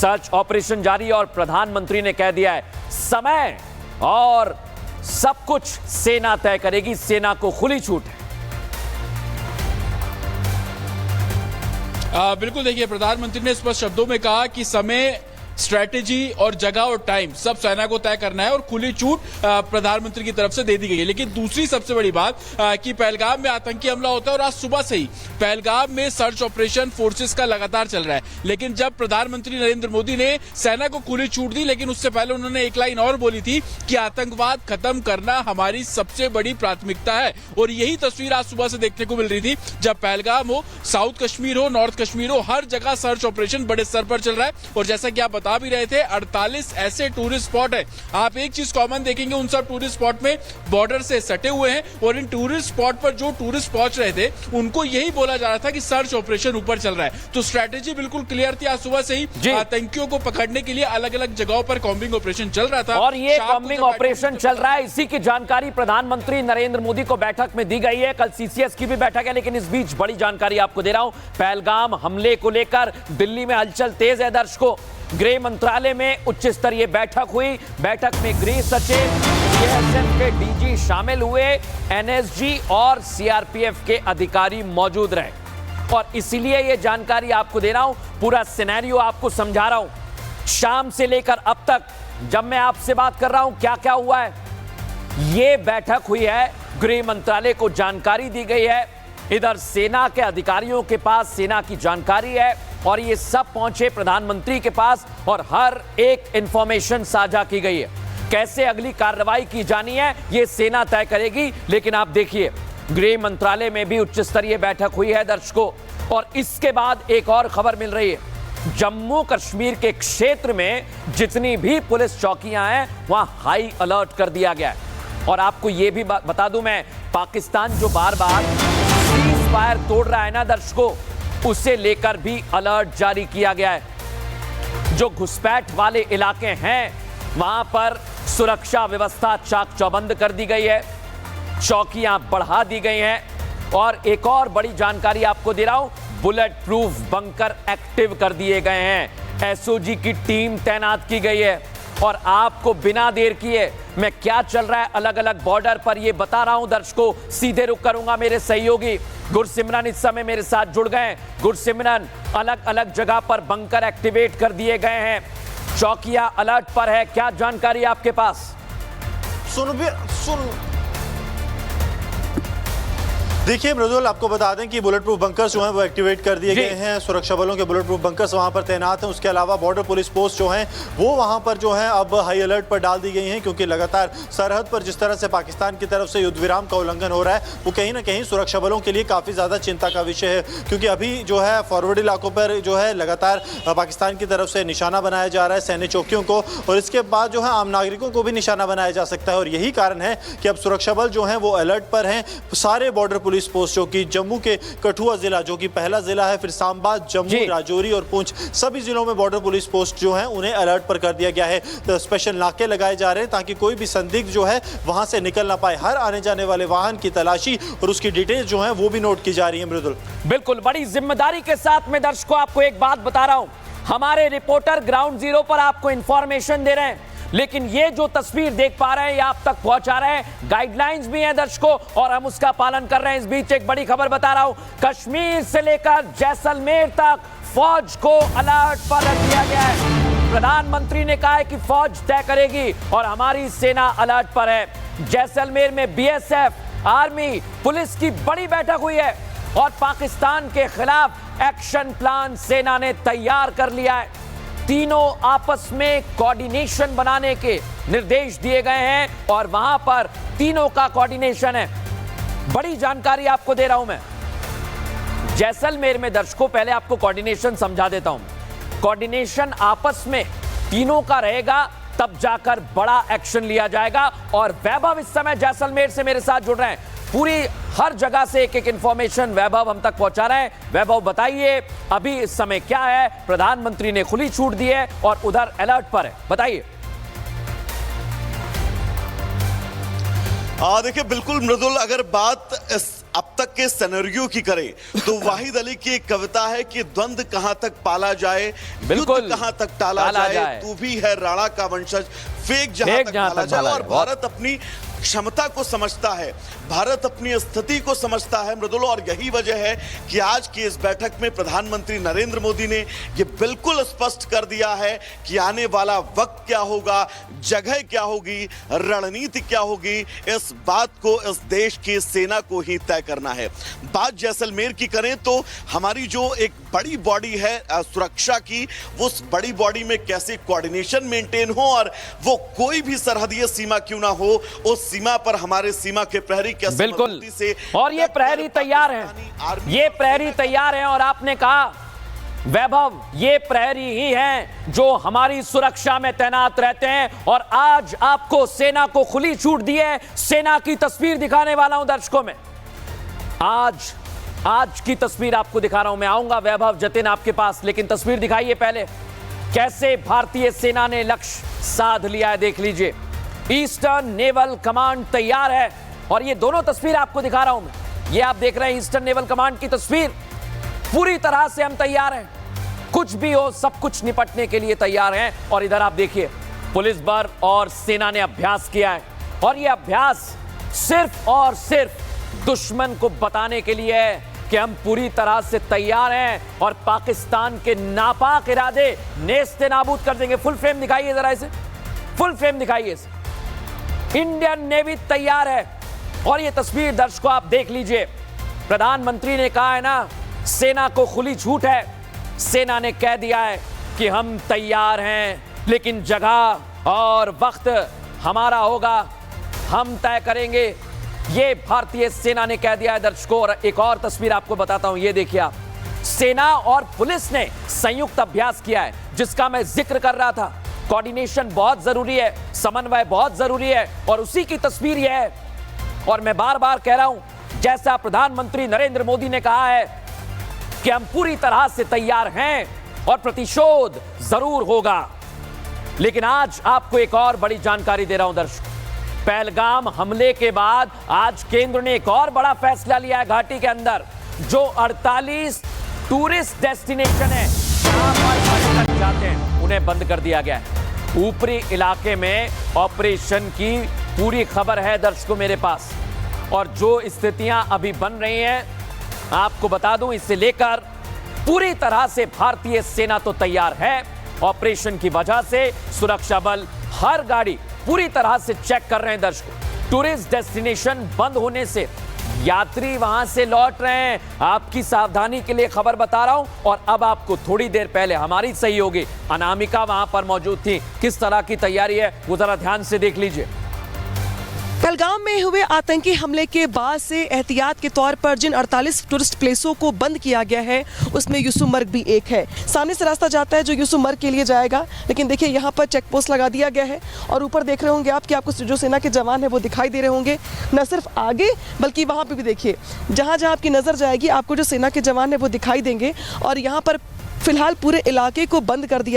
Search operation जारी और प्रधानमंत्री ने कह दिया है समय और सब कुछ सेना तय करेगी, सेना को खुली छूट है। बिल्कुल, देखिए प्रधानमंत्री ने स्पष्ट शब्दों में कहा कि समय, स्ट्रैटेजी और जगह और टाइम सब सेना को तय करना है और खुली छूट प्रधानमंत्री की तरफ से दे दी गई है। लेकिन दूसरी सबसे बड़ी बात कि पहलगाम में आतंकी हमला होता है और आज सुबह से ही पहलगाम में सर्च ऑपरेशन फोर्सेस का लगातार चल रहा है। लेकिन जब प्रधानमंत्री नरेंद्र मोदी ने सेना को खुली छूट दी, लेकिन उससे पहले उन्होंने एक लाइन और बोली थी कि आतंकवाद खत्म करना हमारी सबसे बड़ी प्राथमिकता है। और यही तस्वीर आज सुबह से देखने को मिल रही थी। जब पहलगाम हो, साउथ कश्मीर हो, नॉर्थ कश्मीर हो, हर जगह सर्च ऑपरेशन बड़े स्तर पर चल रहा है। और जैसा कि आप बता भी रहे थे, 48 ऐसे टूरिस्ट स्पॉट है। आप एक चीज कॉमन देखेंगे, उन सब टूरिस्ट स्पॉट में बॉर्डर से सटे हुए हैं और इन टूरिस्ट स्पॉट पर जो टूरिस्ट पहुंच रहे थे उनको यही बोला जा रहा था कि सर्च ऑपरेशन ऊपर चल रहा है। तो स्ट्रैटेजी बिल्कुल क्लियर थी। आज सुबह से ही आतंकियों को पकड़ने के लिए अलग अलग जगहों पर कॉम्बिंग ऑपरेशन चल रहा था और ये कॉम्बिंग ऑपरेशन चल रहा है। इसी की जानकारी प्रधानमंत्री नरेंद्र मोदी को बैठक में दी गई है। कल सीसीएस की भी बैठक है, लेकिन इस बीच बड़ी जानकारी आपको दे रहा हूं। पहलगाम हमले को लेकर दिल्ली में हलचल तेज है। दर्शकों, गृह मंत्रालय में उच्च स्तरीय बैठक हुई। बैठक में गृह सचिव, सीएसएफ के डीजी शामिल हुए, एनएसजी और सीआरपीएफ के अधिकारी मौजूद रहे। और इसीलिए यह जानकारी आपको दे रहा हूं, पूरा सिनेरियो आपको समझा रहा हूं। शाम से लेकर अब तक जब मैं आपसे बात कर रहा हूं, क्या क्या हुआ है, यह बैठक हुई है, गृह मंत्रालय को जानकारी दी गई है, इधर सेना के अधिकारियों के पास सेना की जानकारी है और ये सब पहुंचे प्रधानमंत्री के पास और हर एक इंफॉर्मेशन साझा की गई है। कैसे अगली कार्रवाई की जानी है ये सेना तय करेगी। लेकिन आप देखिए, गृह मंत्रालय में भी उच्च स्तरीय बैठक हुई है दर्शकों। और इसके बाद एक और खबर मिल रही है, जम्मू कश्मीर के क्षेत्र में जितनी भी पुलिस चौकियां हैं वहां हाई अलर्ट कर दिया गया है। और आपको यह भी बता दूं मैं, पाकिस्तान जो बार बार सीज फायर तोड़ रहा है ना दर्शकों, उसे लेकर भी अलर्ट जारी किया गया है। जो घुसपैठ वाले इलाके हैं वहां पर सुरक्षा व्यवस्था चाक चौबंद कर दी गई है, चौकियां बढ़ा दी गई हैं। और एक और बड़ी जानकारी आपको दे रहा हूं, बुलेट प्रूफ बंकर एक्टिव कर दिए गए हैं, एसओजी की टीम तैनात की गई है। और आपको बिना देर किए मैं क्या चल रहा है अलग अलग बॉर्डर पर ये बता रहा हूं दर्शकों। सीधे रुक करूंगा, मेरे सहयोगी गुरसिमरन इस समय मेरे साथ जुड़ गए। गुरसिमरन, अलग अलग जगह पर बंकर एक्टिवेट कर दिए गए हैं, चौकियां अलर्ट पर है, क्या जानकारी आपके पास? देखिए मृदुल, आपको बता दें कि बुलेट प्रूफ बंकर्स जो हैं वो एक्टिवेट कर दिए गए हैं। सुरक्षा बलों के बुलेट प्रूफ बंकर्स वहां पर तैनात हैं। उसके अलावा बॉर्डर पुलिस पोस्ट जो हैं वो वहां पर जो है अब हाई अलर्ट पर डाल दी गई हैं, क्योंकि लगातार सरहद पर जिस तरह से पाकिस्तान की तरफ से युद्ध विराम का उल्लंघन हो रहा है वो कहीं ना कहीं सुरक्षा बलों के लिए काफ़ी ज़्यादा चिंता का विषय है। क्योंकि अभी जो है फॉरवर्ड इलाकों पर जो है लगातार पाकिस्तान की तरफ से निशाना बनाया जा रहा है सैन्य चौकियों को, और इसके बाद जो है आम नागरिकों को भी निशाना बनाया जा सकता है। और यही कारण है कि अब सुरक्षा बल जो हैं वो अलर्ट पर हैं। सारे बॉर्डर पुलिस पोस्ट जो कि जम्मू के कठुआ जिला जो कि पहला जिला है, फिर सांबा, जम्मू, राजौरी और पुंछ, सभी जिलों में बॉर्डर पुलिस पोस्ट जो हैं उन्हें अलर्ट पर कर दिया गया है। तो स्पेशल नाके लगाए जा रहे हैं ताकि कोई भी संदिग्ध जो है वहां से निकल ना पाए। हर आने जाने वाले वाहन की तलाशी और उसकी डिटेल्स जो है वो भी नोट की जा रही है। मृदुल, बिल्कुल बड़ी जिम्मेदारी के साथ में दर्शकों आपको एक बात बता रहा हूं, हमारे रिपोर्टर ग्राउंड जीरो पर आपको इंफॉर्मेशन दे रहे हैं, लेकिन ये जो तस्वीर देख पा रहे हैं ये आप तक पहुंचा रहे हैं। गाइडलाइंस भी हैं दर्शकों और हम उसका पालन कर रहे हैं। इस बीच एक बड़ी खबर बता रहा हूं, कश्मीर से लेकर जैसलमेर तक फौज को अलर्ट पर रख दिया गया है। प्रधानमंत्री ने कहा है कि फौज तय करेगी और हमारी सेना अलर्ट पर है। जैसलमेर में बीएसएफ, आर्मी, पुलिस की बड़ी बैठक हुई है और पाकिस्तान के खिलाफ एक्शन प्लान सेना ने तैयार कर लिया है। तीनों आपस में कोऑर्डिनेशन बनाने के निर्देश दिए गए हैं और वहां पर तीनों का कोऑर्डिनेशन है। बड़ी जानकारी आपको दे रहा हूं मैं। जैसलमेर में दर्शकों पहले आपको कोऑर्डिनेशन समझा देता हूं। कोऑर्डिनेशन आपस में तीनों का रहेगा, तब जाकर बड़ा एक्शन लिया जाएगा। और वैभव इस समय जैसलमेर से मेरे साथ जुड़ रहे हैं, पूरी हर जगह से एक एक इंफॉर्मेशन वैभव हम तक पहुंचा रहे हैं। वैभव बताइए अभी इस समय क्या है, प्रधानमंत्री ने खुली छूट दी है और उधर अलर्ट पर है, बताइए। देखिए बिल्कुल मृदुल, अगर बात अब तक के सिनेरियो की करें तो वाहिद अली की एक कविता है कि द्वंद कहां तक पाला जाए, युद्ध कहां तक टाला जाए, तू भी है राणा का वंशज, फेक जहां तक पाला जाए। और भारत अपनी क्षमता को समझता है, भारत अपनी स्थिति को समझता है मृदुल, और यही वजह है कि आज की इस बैठक में प्रधानमंत्री नरेंद्र मोदी ने यह बिल्कुल स्पष्ट कर दिया है कि आने वाला वक्त क्या होगा, जगह क्या होगी, रणनीति क्या होगी, इस बात को इस देश की सेना को ही तय करना है। बात जैसलमेर की करें तो हमारी जो एक बड़ी बॉडी है सुरक्षा की, वो उस बड़ी बॉडी में कैसे कोऑर्डिनेशन मेंटेन हो, और वो कोई भी सरहदीय सीमा क्यों ना हो, उस सीमा पर हमारे सीमा के प्रहरी कैसे बिल्कुल से, और ये प्रहरी तैयार हैं, ये प्रहरी तैयार हैं। और आपने कहा वैभव, ये प्रहरी ही हैं जो हमारी सुरक्षा में तैनात रहते हैं। और आज आपको सेना को खुली छूट दी है। सेना की तस्वीर दिखाने वाला हूं दर्शकों में, आज की तस्वीर आपको दिखा रहा हूं। मैं आऊंगा वैभव जतिन आपके पास, लेकिन तस्वीर दिखाइए पहले, कैसे भारतीय सेना ने लक्ष्य साध लिया है। देख लीजिए, ईस्टर्न नेवल कमांड तैयार है। और ये दोनों तस्वीर आपको दिखा रहा हूं मैं, ये आप देख रहे हैं ईस्टर्न नेवल कमांड की तस्वीर। पूरी तरह से हम तैयार हैं, कुछ भी हो सब कुछ निपटने के लिए तैयार हैं। और इधर आप देखिए, पुलिस बल और सेना ने अभ्यास किया है, और यह अभ्यास सिर्फ और सिर्फ दुश्मन को बताने के लिए है कि हम पूरी तरह से तैयार हैं और पाकिस्तान के नापाक इरादे नेस्ते नाबूद कर देंगे। फुल फ्रेम दिखाइए जरा इसे, फुल फ्रेम दिखाइए इसे। इंडियन नेवी तैयार है। और ये तस्वीर दर्शकों आप देख लीजिए, प्रधानमंत्री ने कहा है ना, सेना को खुली छूट है। सेना ने कह दिया है कि हम तैयार हैं, लेकिन जगह और वक्त हमारा होगा, हम तय करेंगे। ये भारतीय सेना ने कह दिया है दर्शकों। और एक और तस्वीर आपको बताता हूं, ये देखिए आप, सेना और पुलिस ने संयुक्त अभ्यास किया है, जिसका मैं जिक्र कर रहा था। कोऑर्डिनेशन बहुत जरूरी है, समन्वय बहुत जरूरी है, और उसी की तस्वीर यह है। और मैं बार बार कह रहा हूं, जैसा प्रधानमंत्री नरेंद्र मोदी ने कहा है कि हम पूरी तरह से तैयार हैं और प्रतिशोध जरूर होगा। लेकिन आज आपको एक और बड़ी जानकारी दे रहा हूं दर्शकों, पहलगाम हमले के बाद आज केंद्र ने एक और बड़ा फैसला लिया है। घाटी के अंदर जो 48 टूरिस्ट डेस्टिनेशन है, जहां पर पर्यटक जाते हैं, उन्हें बंद कर दिया गया है। ऊपरी इलाके में ऑपरेशन की पूरी खबर है दर्शकों मेरे पास, और जो स्थितियां अभी बन रही हैं आपको बता दूं, इससे लेकर पूरी तरह से भारतीय सेना तो तैयार है। ऑपरेशन की वजह से सुरक्षा बल हर गाड़ी पूरी तरह से चेक कर रहे हैं दर्शकों। टूरिस्ट डेस्टिनेशन बंद होने से यात्री वहां से लौट रहे हैं। आपकी सावधानी के लिए खबर बता रहा हूं। और अब आपको थोड़ी देर पहले हमारी सहयोगी अनामिका वहां पर मौजूद थी, किस तरह की तैयारी है वो जरा ध्यान से देख लीजिए। पहलगाम में हुए आतंकी हमले के बाद से एहतियात के तौर पर जिन 48 टूरिस्ट प्लेसों को बंद किया गया है, उसमें यूसुमर्ग भी एक है। सामने से रास्ता जाता है जो यूसुमर्ग के लिए जाएगा, लेकिन देखिए यहाँ पर चेक पोस्ट लगा दिया गया है। और ऊपर देख रहे होंगे आप कि आपको जो सेना के जवान है वो दिखाई दे रहे होंगे, न सिर्फ आगे बल्कि वहाँ पर भी देखिए, जहाँ जहाँ आपकी नज़र जाएगी आपको जो सेना के जवान है वो दिखाई देंगे। और यहाँ पर फिलहाल पूरे इलाके को बंद कर दिया